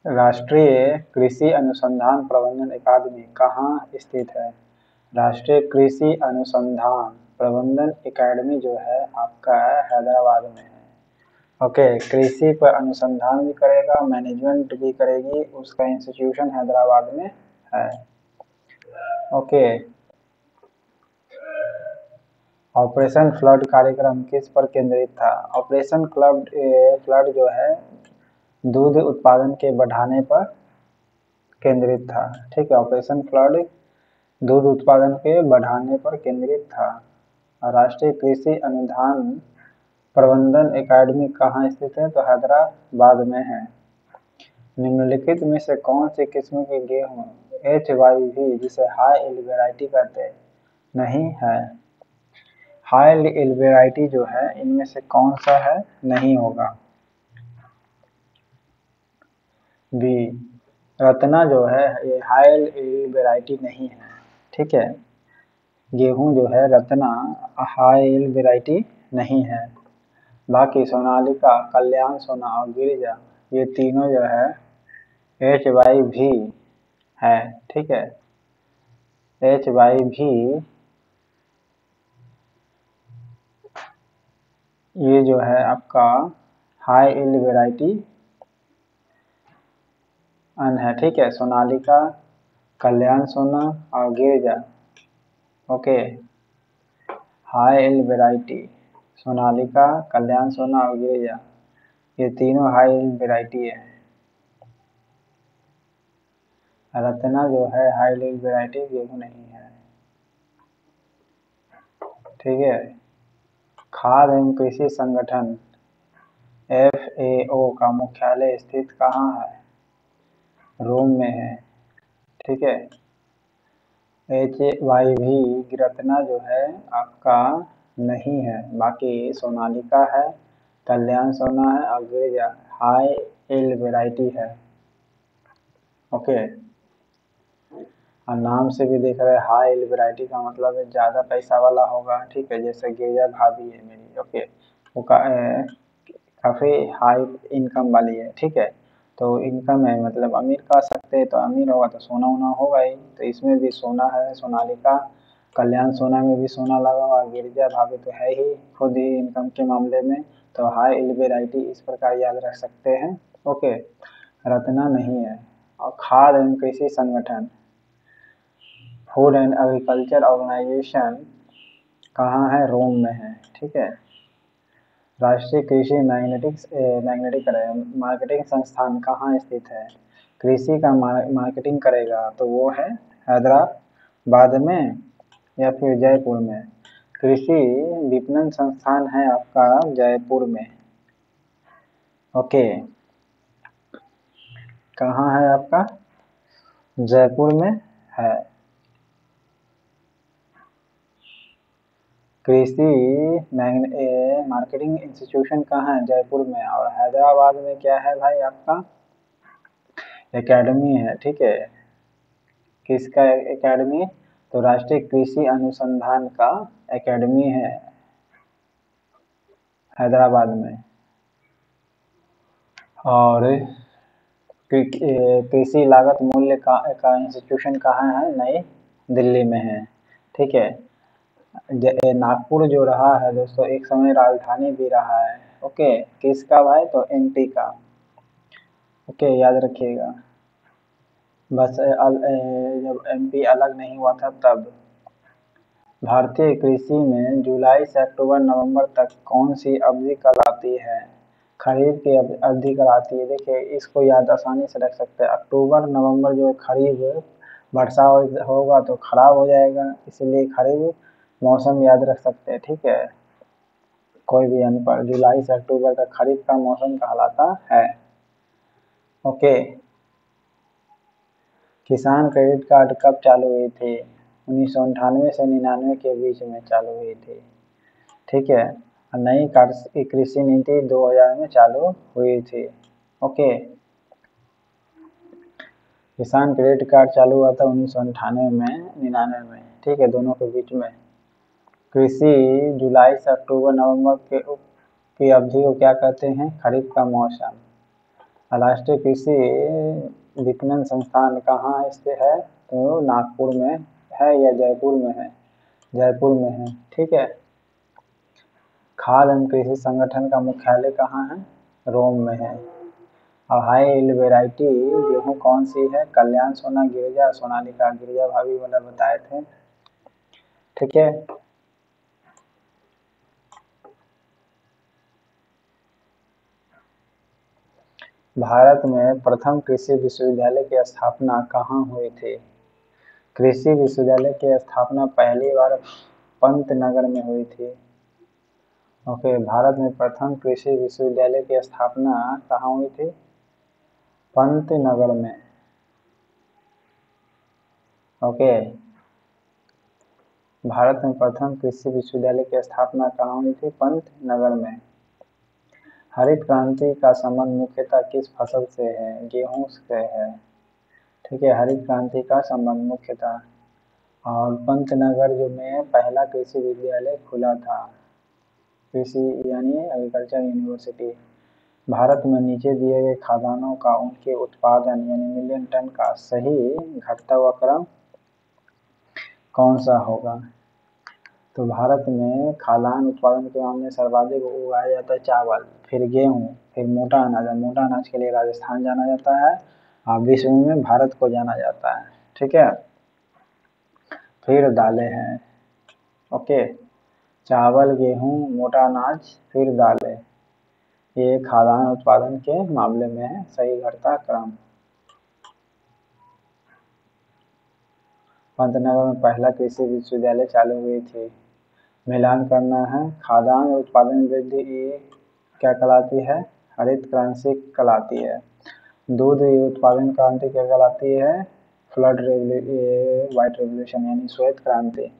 राष्ट्रीय कृषि अनुसंधान प्रबंधन अकादमी कहाँ स्थित है? राष्ट्रीय कृषि अनुसंधान प्रबंधन अकादमी जो है आपका हैदराबाद में है। ओके, कृषि पर अनुसंधान भी करेगा, मैनेजमेंट भी करेगी, उसका इंस्टीट्यूशन हैदराबाद में है। ओके, ऑपरेशन फ्लड कार्यक्रम किस पर केंद्रित था? ऑपरेशन फ्लड जो है दूध उत्पादन के बढ़ाने पर केंद्रित था। ठीक है, ऑपरेशन फ्लड दूध उत्पादन के बढ़ाने पर केंद्रित था। राष्ट्रीय कृषि अनुसंधान प्रबंधन अकादमी कहाँ स्थित है? तो हैदराबाद में है। निम्नलिखित में से कौन सी किस्म के गेहूँ HYV जिसे हाई यील्ड वैरायटी कहते हैं नहीं है? हाई यील्ड वैरायटी जो है इनमें से कौन सा है? नहीं होगा। बी, रत्ना जो है ये हाई यील्ड वैरायटी नहीं है। ठीक है, गेहूं जो है रत्ना हाई यील्ड वैरायटी नहीं है। बाकी सोनालिका, कल्याण सोना और गिरिजा ये तीनों जो है HYV है। ठीक है, HYV ये जो है आपका हाई यील्ड वैरायटी है। ठीक है, सोनालिका, कल्याण सोना और Girija okay high yield variety, Sonalika, Kalyan Sona और गिरिजा ये तीनों हाई यील्ड वैरायटी है। रत्ना जो है हाई यील्ड वैरायटी गेहूं नहीं है। ठीक है, खाद्य एवं कृषि संगठन FAO का मुख्यालय स्थित कहाँ है? रोम में है। ठीक है, HYV रत्ना जो है आपका नहीं है। बाकी सोनालिका है, कल्याण सोना है और गिरिजा हाई यील्ड वैरायटी है। ओके, और नाम से भी देख रहे हैं हाई यील्ड वैरायटी का मतलब है ज़्यादा पैसा वाला होगा। ठीक है, जैसे गिरिजा भाभी है मेरी। ओके, वो काफ़ी हाई इनकम वाली है। ठीक है, तो इनकम है मतलब अमीर कह सकते हैं, तो अमीर होगा तो सोना वोना होगा ही, तो इसमें भी सोना है। सोनालिका, कल्याण सोना में भी सोना लगा हुआ, गिरिजा भाभी तो है ही खुद ही इनकम के मामले में, तो हाई यील्ड वैरायटी इस प्रकार याद रख सकते हैं। ओके, रत्ना नहीं है। और खाद्य एवं कृषि संगठन फूड एंड एग्रीकल्चर ऑर्गेनाइजेशन कहाँ है? रोम में है। ठीक है, राष्ट्रीय कृषि मैग्नेटिक मार्केटिंग संस्थान कहाँ स्थित है? कृषि का मार्केटिंग करेगा तो वो है हैदराबाद में या फिर जयपुर में। कृषि विपणन संस्थान है आपका जयपुर में। ओके, कहाँ है आपका? जयपुर में है। कृषि मार्केटिंग इंस्टीट्यूशन कहाँ है? जयपुर में। और हैदराबाद में क्या है भाई आपका? एकेडमी है। ठीक है, किसका एकेडमी? तो राष्ट्रीय कृषि अनुसंधान का एकेडमी है हैदराबाद में। और कृषि लागत मूल्य का इंस्टीट्यूशन कहाँ है? नई दिल्ली में है। ठीक है, नागपुर जो रहा है दोस्तों एक समय राजधानी भी रहा है। ओके, किसका भाई? तो MP का। ओके, याद रखिएगा। बस जब MP अलग नहीं हुआ था तब। भारतीय कृषि में जुलाई से अक्टूबर नवंबर तक कौन सी अवधि कहलाती है? खरीफ की अवधि कहलाती है। देखिए, इसको याद आसानी से रख सकते हैं। अक्टूबर नवंबर जो है खरीफ, वर्षा होगा तो खराब हो जाएगा, इसीलिए खरीफ मौसम याद रख सकते हैं। ठीक है, कोई भी अनपढ़ जुलाई से अक्टूबर तक खरीफ का मौसम कहलाता है। ओके, किसान क्रेडिट कार्ड कब चालू हुई थी? 1998 से 99 के बीच में चालू हुई थी। ठीक है, नई कृषि नीति 2000 में चालू हुई थी। ओके, किसान क्रेडिट कार्ड चालू हुआ था 1998 में 99 में। ठीक है, दोनों के बीच में। कृषि जुलाई से अक्टूबर नवंबर की अवधि को क्या कहते हैं? खरीफ का मौसम। राष्ट्रीय कृषि विपणन संस्थान कहाँ स्थित है? तो नागपुर में है या जयपुर में है? जयपुर में है, ठीक है। खाद्य एवं कृषि संगठन का मुख्यालय कहाँ है? रोम में है। और हाई यील्ड वेराइटी गेहूँ कौन सी है? कल्याण, सोना, गिरिजा, सोनालिका। गिरिजा भाभी वाला बताए थे, ठीक है। भारत में प्रथम कृषि विश्वविद्यालय की स्थापना कहाँ हुई थी? कृषि विश्वविद्यालय की स्थापना पहली बार पंतनगर में हुई थी। ओके, भारत में प्रथम कृषि विश्वविद्यालय की स्थापना कहाँ हुई थी? पंतनगर में। ओके, भारत में प्रथम कृषि विश्वविद्यालय की स्थापना कहाँ हुई थी? पंतनगर में। हरित क्रांति का संबंध मुख्यतः किस फसल से है? गेहूं से है, ठीक है। हरित क्रांति का संबंध मुख्यतः, और पंतनगर जो में पहला कृषि विश्वविद्यालय खुला था, कृषि यानी एग्रीकल्चर यूनिवर्सिटी। भारत में नीचे दिए गए खाद्यान्नों का उनके उत्पादन यानी मिलियन टन का सही घटता हुआ क्रम कौन सा होगा? तो भारत में खाद्यान्न उत्पादन के मामले में सर्वाधिक उगाया जाता है चावल, फिर गेहूं, फिर मोटा अनाज। मोटा अनाज के लिए राजस्थान जाना जाता है और विश्व में भारत को जाना जाता है, ठीक है। फिर दालें हैं, ओके। चावल, गेहूं, मोटा अनाज, फिर दालें, ये खाद्यान्न उत्पादन के मामले में है सही घटता क्रम। पंतनगर में पहला कृषि विश्वविद्यालय चालू हुई थी। मिलान करना है। खाद्यान्न उत्पादन वृद्धि ये क्या कहलाती है? हरित क्रांति कहलाती है। दूध उत्पादन क्रांति क्या कहलाती है? व्हाइट रेवोल्यूशन यानी श्वेत क्रांति।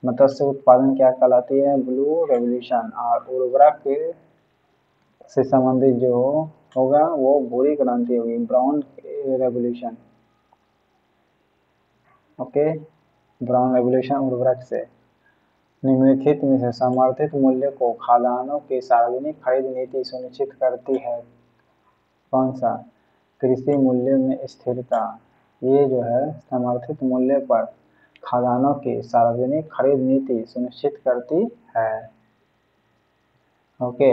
मत्स्य उत्पादन क्या कहलाती है? Blue revolution. और उर्वरक से संबंधित जो होगा वो भूरी क्रांति होगी, brown revolution. Okay, brown revolution उर्वरक से। निम्नलिखित में से समर्थित मूल्य को खाद्यान्नों की सार्वजनिक खरीद नीति सुनिश्चित करती है? कौन सा? कृषि मूल्य में स्थिरता। ये जो है समर्थित मूल्य पर खाद्यान्नों की सार्वजनिक खरीद नीति सुनिश्चित करती है। ओके,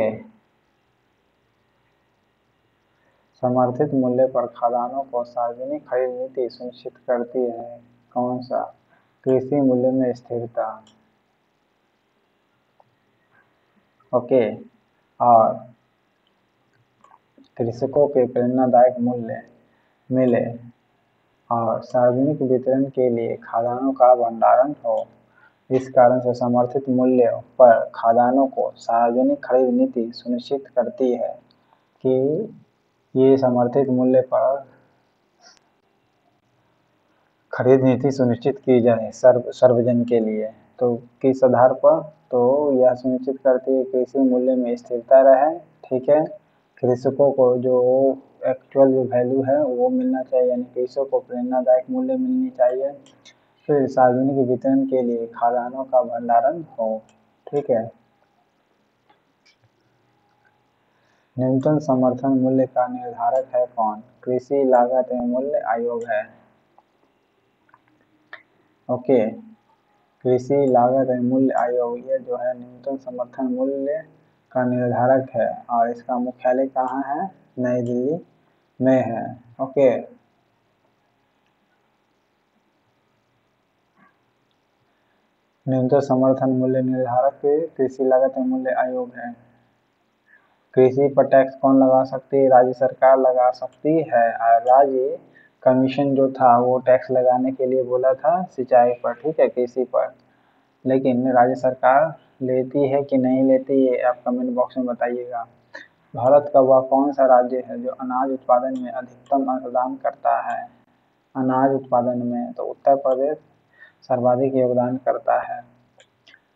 समर्थित मूल्य पर खाद्यान्नों को सार्वजनिक खरीद नीति सुनिश्चित करती है। कौन सा? कृषि मूल्य में स्थिरता। ओके, और कृषकों के प्रेरणादायक मूल्य मिले और सार्वजनिक वितरण के लिए खाद्यान्नों का भंडारण हो। इस कारण से समर्थित मूल्य पर खाद्यान्नों को सार्वजनिक खरीद नीति सुनिश्चित करती है कि ये समर्थित मूल्य पर खरीद नीति सुनिश्चित की जाए सर्वजन के लिए। तो किस आधार पर? तो यह सुनिश्चित करती है कृषि मूल्य में स्थिरता रहे, ठीक है। कृषकों को जो एक्चुअल जो वैल्यू है वो मिलना चाहिए, यानी कृषकों को प्रेरणादायक मूल्य मिलनी चाहिए। फिर सार्वजनिक वितरण के लिए खाद्यान्नों का भंडारण हो, ठीक है। न्यूनतम समर्थन मूल्य का निर्धारक है कौन? कृषि लागत एवं मूल्य आयोग है। ओके, कृषि लागत एवं मूल्य आयोग ये जो है न्यूनतम समर्थन मूल्य का निर्धारक है और इसका मुख्यालय कहाँ है? नई दिल्ली में है। ओके, न्यूनतम समर्थन मूल्य निर्धारक कृषि लागत एवं मूल्य आयोग है। कृषि पर टैक्स कौन लगा सकती है? राज्य सरकार लगा सकती है। और राज्य कमीशन जो था वो टैक्स लगाने के लिए बोला था सिंचाई पर, ठीक है, कृषि पर। लेकिन राज्य सरकार लेती है कि नहीं लेती है, आप कमेंट बॉक्स में बताइएगा। भारत का वह कौन सा राज्य है जो अनाज उत्पादन में अधिकतम अंशदान करता है? अनाज उत्पादन में तो उत्तर प्रदेश सर्वाधिक योगदान करता है,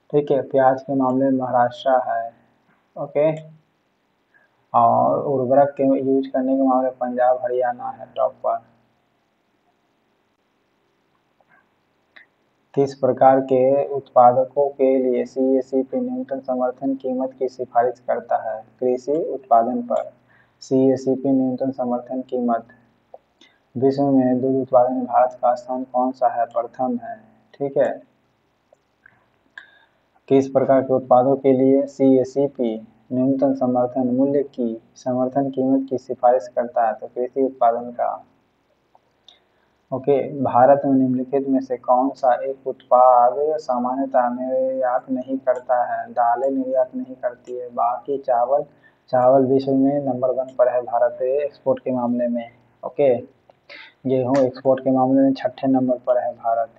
ठीक है। प्याज के मामले में महाराष्ट्र है, ओके। और उर्वरक के यूज करने के मामले में पंजाब हरियाणा है टॉप पर। किस प्रकार के उत्पादकों के लिए सीएससी न्यूनतम समर्थन कीमत की सिफारिश करता है? कृषि उत्पादन पर। CACP न्यूनतम समर्थन कीमत। विश्व में दूध उत्पादन में भारत का स्थान कौन सा है? प्रथम है। ठीक है। किस प्रकार के उत्पादों के लिए CACP न्यूनतम समर्थन मूल्य की समर्थन कीमत की सिफारिश करता है? तो कृषि उत्पादन का। ओके। भारत में निम्नलिखित में से कौन सा एक उत्पाद सामान्यतः निर्यात नहीं करता है? दालें निर्यात नहीं करती है, बाकी चावल। चावल विश्व में नंबर 1 पर है भारत एक्सपोर्ट के मामले में। ओके। गेहूं एक्सपोर्ट के मामले में 6ठे नंबर पर है भारत।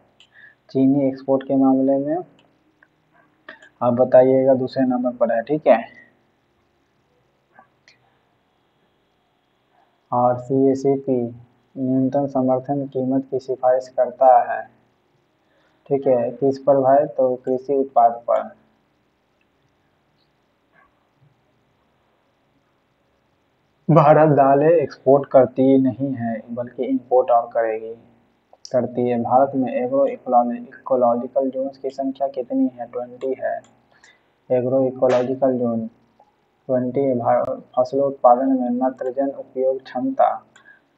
चीनी एक्सपोर्ट के मामले में आप बताइएगा दूसरे नंबर पर है। ठीक है। और CACP न्यूनतम समर्थन कीमत की सिफारिश करता है। ठीक है। किस पर भाई? तो कृषि उत्पाद पर। भारत दालें एक्सपोर्ट करती नहीं है बल्कि इंपोर्ट और करती है। भारत में एग्रो इकोलॉजिकल जोन्स की संख्या कितनी है? 20 है। Agro ecological zone 20। फसलों उत्पादन में नत्रजन उपयोग क्षमता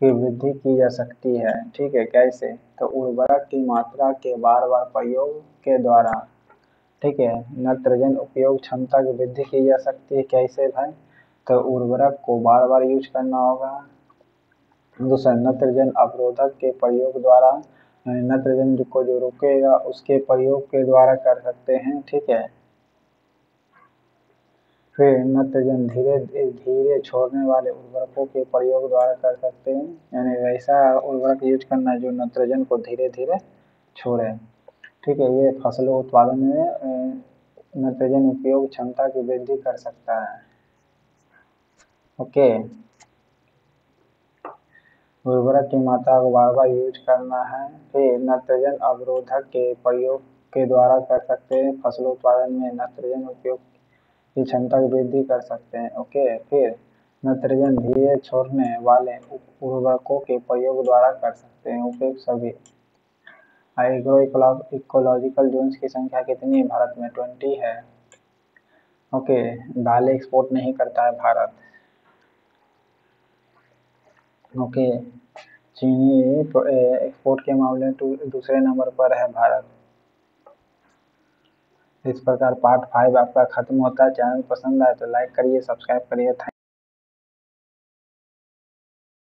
की वृद्धि की जा सकती है। ठीक है। कैसे? तो उर्वरक की मात्रा के बार बार प्रयोग के द्वारा। ठीक है। नत्रजन उपयोग क्षमता की वृद्धि की जा सकती है। कैसे भाई? तो उर्वरक को बार बार यूज करना होगा। दूसरा, नत्रजन अवरोधक के प्रयोग द्वारा, नत्रजन को जो रोकेगा उसके प्रयोग के द्वारा कर सकते हैं। ठीक है। फिर नत्रजन धीरे धीरे छोड़ने वाले उर्वरकों के प्रयोग द्वारा कर सकते हैं, यानी वैसा उर्वरक यूज करना जो नत्रजन को धीरे धीरे छोड़े। ठीक है। ये फसलों उत्पादन में नत्रजन उपयोग क्षमता की वृद्धि कर सकता है। ओके। उर्वरक की मात्रा को बार बार यूज करना है। फिर नत्रजन अवरोधक के प्रयोग के द्वारा कर सकते हैं। फसलों उत्पादन में नत्रजन उपयोग की क्षमता की वृद्धि कर सकते हैं। ओके। फिर नत्रजन धीरे छोड़ने वाले उर्वरकों के प्रयोग द्वारा कर सकते हैं। उपयोग सभी। एग्रो इकोलॉजिकल जोन्स की संख्या कितनी है भारत में? 20 है। ओके। दालें एक्सपोर्ट नहीं करता है भारत। ओके। चीनी एक्सपोर्ट के मामले में दूसरे नंबर पर है भारत। इस प्रकार पार्ट 5 आपका खत्म होता है। चैनल पसंद आए तो लाइक करिए, सब्सक्राइब करिए।